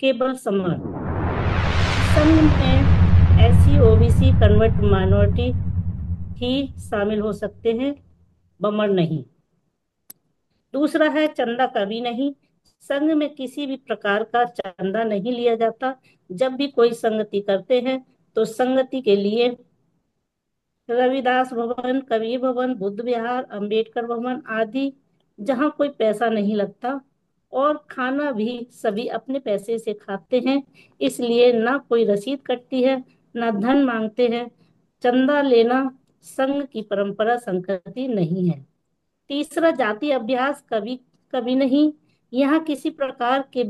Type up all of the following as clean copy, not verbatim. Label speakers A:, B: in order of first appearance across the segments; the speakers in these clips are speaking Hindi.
A: केवल समर संघ में एससी ओबीसी कन्वर्ट माइनॉरिटी ही शामिल हो सकते हैं, बमर नहीं। दूसरा है चंदा कभी नहीं। संघ में किसी भी प्रकार का चंदा नहीं लिया जाता। जब भी कोई संगति करते हैं तो संगति के लिए रविदास भवन, कबीर भवन, बुद्ध विहार, अंबेडकर भवन आदि, जहाँ कोई पैसा नहीं लगता, और खाना भी सभी अपने पैसे से खाते हैं, इसलिए ना कोई रसीद कटती है, ना धन मांगते हैं। चंदा लेना संघ की परंपरा संस्कृति नहीं है। तीसरा, जाति अभ्यास कभी कभी नहीं। यहाँ किसी प्रकार का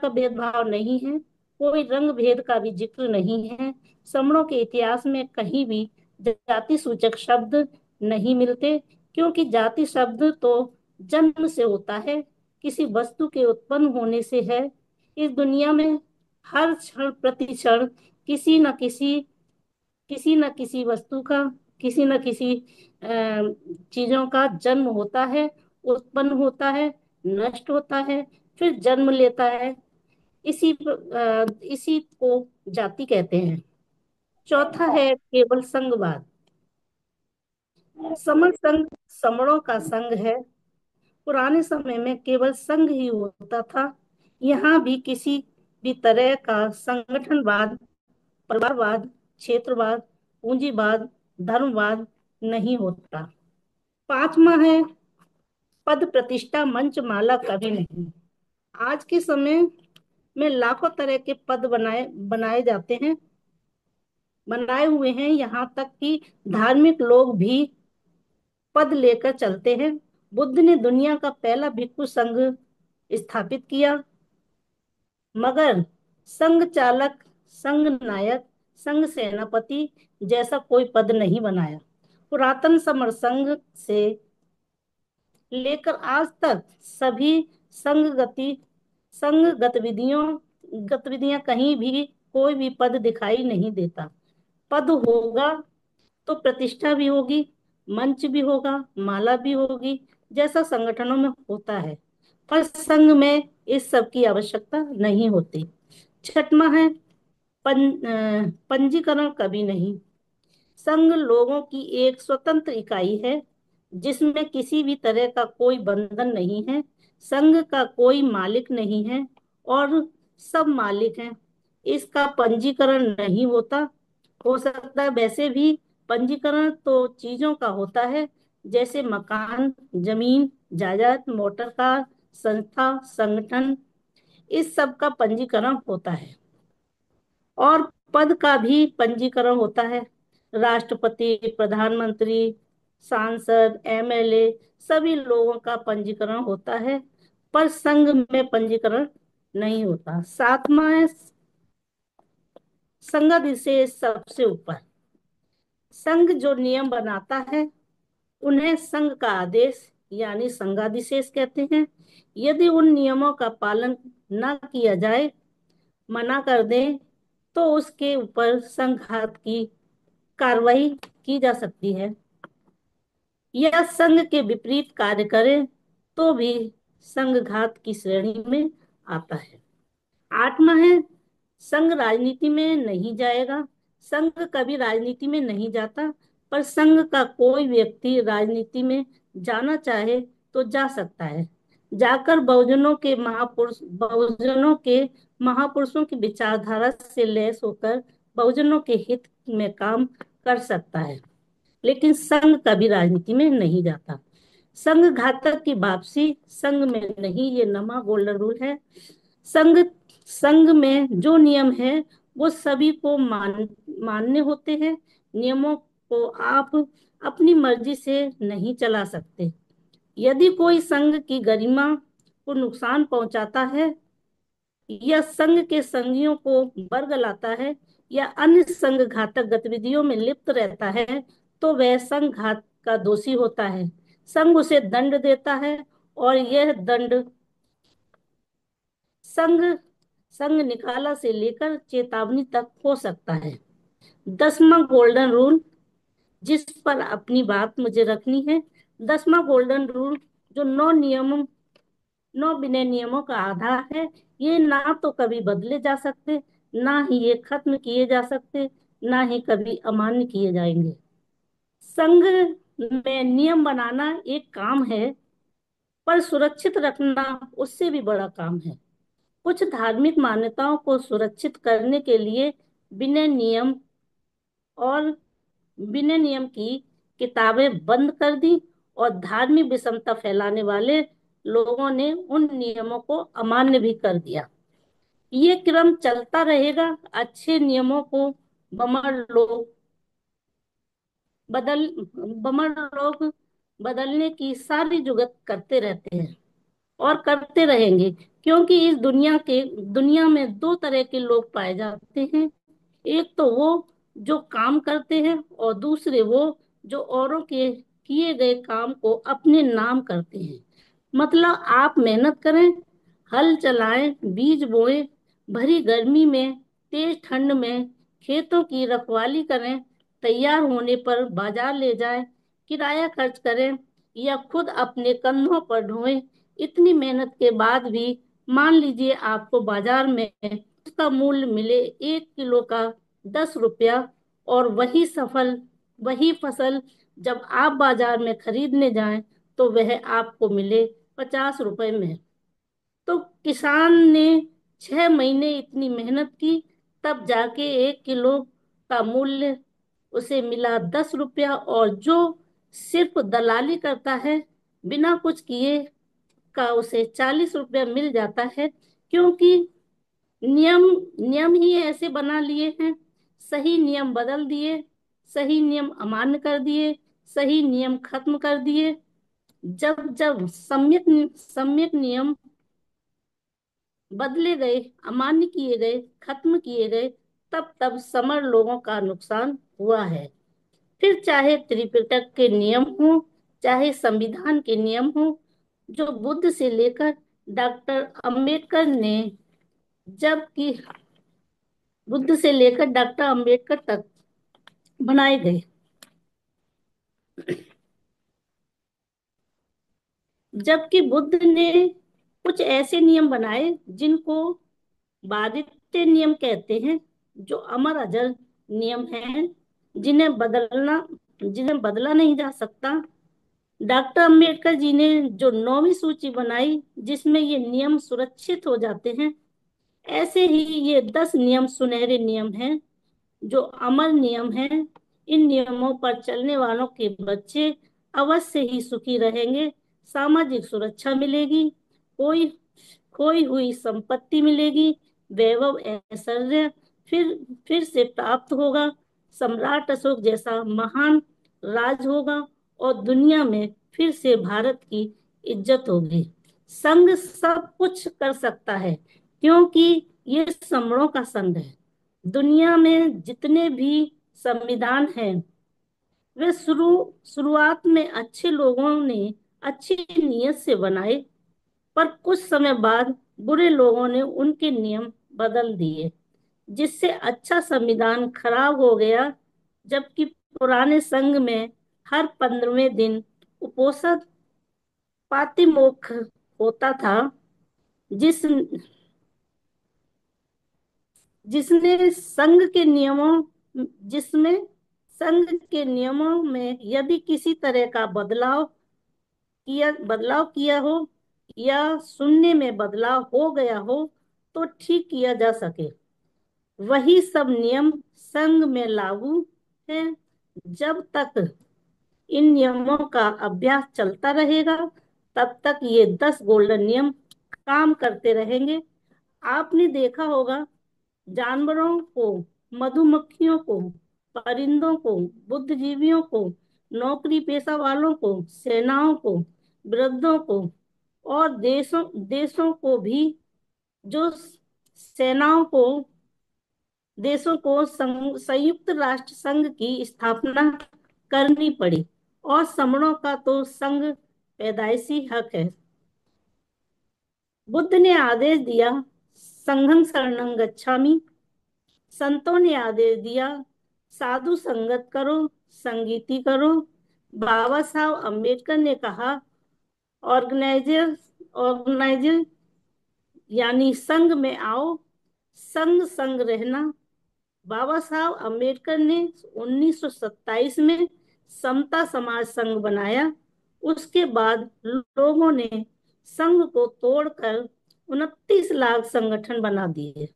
A: भेदभाव नहीं है। कोई रंग भेद का भी जिक्र नहीं है। समणों के इतिहास में कहीं भी जाति सूचक शब्द नहीं मिलते, क्योंकि जाति शब्द तो जन्म से होता है, किसी वस्तु के उत्पन्न होने से है। इस दुनिया में हर क्षण प्रति क्षण किसी न किसी वस्तु का, किसी न किसी चीजों का जन्म होता है, उत्पन्न होता है, नष्ट होता है, फिर जन्म लेता है। इसी को जाति कहते हैं। चौथा है केवल संघवाद। समण संघ समणों का संघ है। पुराने समय में केवल संघ ही होता था। यहाँ भी किसी भी तरह का संगठनवाद, परिवारवाद, क्षेत्रवाद, पूंजीवाद, धर्मवाद नहीं होता। पांचवा है पद प्रतिष्ठा मंच माला कभी नहीं। आज के समय में लाखों तरह के पद बनाए बनाए जाते हैं, बनाए हुए हैं। यहाँ तक कि धार्मिक लोग भी पद लेकर चलते हैं। बुद्ध ने दुनिया का पहला भिक्षु संघ स्थापित किया, मगर संघ चालक, संघ नायक, संघ सेनापति जैसा कोई पद नहीं बनाया। पुरातन समर संघ से लेकर आज तक सभी संघ गतिविधियां कहीं भी कोई भी पद दिखाई नहीं देता। पद होगा तो प्रतिष्ठा भी होगी, मंच भी होगा, माला भी होगी, जैसा संगठनों में होता है। पर संघ में इस सब की आवश्यकता नहीं होती। छठवां है पंजीकरण कभी नहीं। संघ लोगों की एक स्वतंत्र इकाई है, जिसमें किसी भी तरह का कोई बंधन नहीं है। संघ का कोई मालिक नहीं है और सब मालिक हैं। इसका पंजीकरण नहीं होता। हो सकता है वैसे भी पंजीकरण तो चीजों का होता है, जैसे मकान, जमीन, जायदाद, मोटर कार, संस्था, संगठन, इस सब का पंजीकरण होता है। और पद का भी पंजीकरण होता है। राष्ट्रपति, प्रधानमंत्री, सांसद, एमएलए, सभी लोगों का पंजीकरण होता है, पर संघ में पंजीकरण नहीं होता। सातवां है संघाधिशेष सबसे ऊपर। संघ जो नियम बनाता है उन्हें संघ का आदेश यानी संघाधिशेष कहते हैं। यदि उन नियमों का पालन न किया जाए, मना कर दें, तो उसके ऊपर संघात की कार्रवाई की जा सकती है। यह संघ के विपरीत कार्य करे तो भी संघघात की श्रेणी में आता है। आठवां है संघ राजनीति में नहीं जाएगा। संघ कभी राजनीति में नहीं जाता, पर संघ का कोई व्यक्ति राजनीति में जाना चाहे तो जा सकता है। जाकर बहुजनों के महापुरुषों की विचारधारा से लैस होकर बहुजनों के हित में काम कर सकता है, लेकिन संघ कभी राजनीति में नहीं जाता। संघ घातक की वापसी संघ में नहीं, ये नमा गोल्डन रूल है। संघ संघ में जो नियम है वो सभी को मान्य होते हैं। नियमों को आप अपनी मर्जी से नहीं चला सकते। यदि कोई संघ की गरिमा को नुकसान पहुंचाता है, या संघ के संगियों को बरगलाता है, या अन्य संघ घातक गतिविधियों में लिप्त रहता है, तो वह संघ घात का दोषी होता है। संघ उसे दंड देता है, और यह दंड संघ संघ निकाला से लेकर चेतावनी तक हो सकता है। 10वां गोल्डन रूल, जिस पर अपनी बात मुझे रखनी है। 10वां गोल्डन रूल जो 9 नियमों नौ विनय नियमों का आधार है। ये ना तो कभी बदले जा सकते, ना ही ये खत्म किए जा सकते, ना ही कभी अमान्य किए जाएंगे। संघ में नियम बनाना एक काम है, पर सुरक्षित रखना उससे भी बड़ा काम है। कुछ धार्मिक मान्यताओं को सुरक्षित करने के लिए विनय नियम और विनय नियम की किताबें बंद कर दी, और धार्मिक विषमता फैलाने वाले लोगों ने उन नियमों को अमान्य भी कर दिया। ये क्रम चलता रहेगा। अच्छे नियमों को बमर लोग बदल बमर लोग बदलने की सारी जुगत करते रहते हैं और करते रहेंगे, क्योंकि इस दुनिया में दो तरह के लोग पाए जाते हैं। एक तो वो जो काम करते हैं, और दूसरे वो जो औरों के किए गए काम को अपने नाम करते हैं। मतलब आप मेहनत करें, हल चलाएं, बीज बोएं, भरी गर्मी में, तेज ठंड में खेतों की रखवाली करें, तैयार होने पर बाजार ले जाएं, किराया खर्च करें या खुद अपने कंधों पर ढोएं। इतनी मेहनत के बाद भी मान लीजिए आपको बाजार में उसका मूल्य मिले 1 किलो का 10 रुपया, और वही फसल जब आप बाजार में खरीदने जाएं तो वह आपको मिले 50 रुपए में। तो किसान ने 6 महीने इतनी मेहनत की, तब जाके 1 किलो का मूल्य उसे मिला 10 रुपया, और जो सिर्फ दलाली करता है बिना कुछ किए का, उसे 40 रुपया मिल जाता है। क्योंकि नियम नियम ही ऐसे बना लिए हैं। सही नियम बदल दिए, सही नियम अमान्य कर दिए, सही नियम खत्म कर दिए। जब जब सम्यक नियम बदले गए, अमान्य किए गए, खत्म किए गए, तब तब समर लोगों का नुकसान हुआ है। फिर चाहे त्रिपिटक के नियम हो, चाहे संविधान के नियम हो, जो बुद्ध से लेकर डॉक्टर अंबेडकर ने जबकि बुद्ध से लेकर डॉक्टर अंबेडकर तक बनाए गए। जबकि बुद्ध ने कुछ ऐसे नियम बनाए जिनको बादित्य नियम कहते हैं, जो अमर अजर नियम हैं, जिन्हें बदला नहीं जा सकता। डॉक्टर अंबेडकर जी ने जो 9वीं सूची बनाई, जिसमें ये नियम सुरक्षित हो जाते हैं, ऐसे ही ये 10 नियम सुनहरे नियम हैं, जो अमर नियम हैं। इन नियमों पर चलने वालों के बच्चे अवश्य ही सुखी रहेंगे। सामाजिक सुरक्षा मिलेगी, कोई खोई हुई संपत्ति मिलेगी, वैभव ऐश्वर्य फिर फिर से प्राप्त होगा, सम्राट अशोक जैसा महान राज होगा, और दुनिया में फिर से भारत की इज्जत होगी। संघ सब कुछ कर सकता है, क्योंकि ये समरों का संघ है। दुनिया में जितने भी संविधान हैं, वे शुरुआत में अच्छे लोगों ने अच्छी नीयत से बनाए, पर कुछ समय बाद बुरे लोगों ने उनके नियम बदल दिए, जिससे अच्छा संविधान खराब हो गया। जबकि पुराने संघ में हर 15वें दिन उपोषण पातिमोक्ष होता था, जिस जिसने संघ के नियमों जिसमें संघ के नियमों में यदि किसी तरह का बदलाव किया हो, या सुनने में बदलाव हो गया हो, तो ठीक किया जा सके। वही सब नियम संघ में लागू है। जब तक इन नियमों का अभ्यास चलता रहेगा, तब तक ये 10 गोल्डन नियम काम करते रहेंगे। आपने देखा होगा, जानवरों को, मधुमक्खियों को, परिंदों को, बुद्धिजीवियों को, नौकरी पेशा वालों को, सेनाओं को, वृद्धों को, और देशों को भी, जो सेनाओं को देशों को संयुक्त राष्ट्र संघ की स्थापना करनी पड़ी, और समणों का तो संघ पैदाइशी हक है। बुद्ध ने आदेश दिया, संघं शरणं गच्छामि। संतों ने आदेश दिया, साधु संगत करो, संगीति करो। बाबा साहब अम्बेडकर ने कहा, ऑर्गेनाइजर ऑर्गेनाइजर यानी संघ में आओ, संग संग रहना। बाबा साहब अम्बेडकर ने 1927 में समता समाज संघ बनाया। उसके बाद लोगों ने संघ को तोड़कर 29 लाख संगठन बना दिए,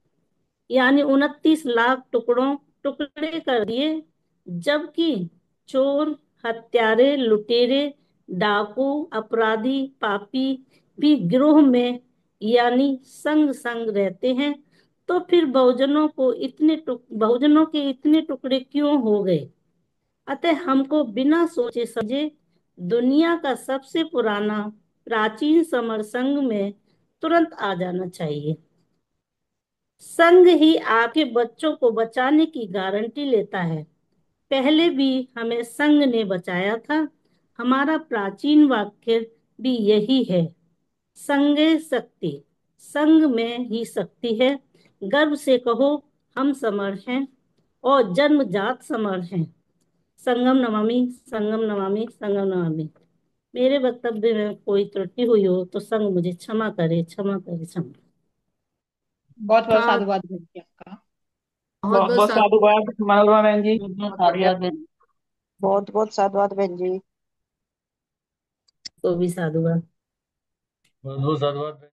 A: यानी 29 लाख टुकड़े कर दिए। जबकि चोर, हत्यारे, लुटेरे, डाकू, अपराधी, पापी भी गिरोह में यानी संग संग रहते हैं। तो फिर बहुजनों के इतने टुकड़े क्यों हो गए? अतः हमको बिना सोचे समझे दुनिया का सबसे पुराना प्राचीन समर संघ में तुरंत आ जाना चाहिए। संघ ही आपके बच्चों को बचाने की गारंटी लेता है। पहले भी हमें संघ ने बचाया था। हमारा प्राचीन वाक्य भी यही है, संगे शक्ति। संघ में ही शक्ति है। गर्व से कहो, हम समर हैं और जन्मजात समर हैं। संगम नमामि, संगम नमामि, संगम नमामि। मेरे वक्तव्य में कोई त्रुटि हुई हो तो संघ मुझे क्षमा करे, क्षमा करे, क्षमा।
B: बहुत बहुत
A: हाँ,
B: साधुवाद बहन जी आपका।
A: बहुत
B: बहुत
A: बहुत
B: बहुत साधुवाद मनोरमा बहन जी।
A: बहुत
B: बहुत बढ़िया।
A: साधुवाद।
C: बहुत बहुत साधुवाद बहन जी।
A: को भी साधुवाद।
D: बहुत बहुत साधुवाद।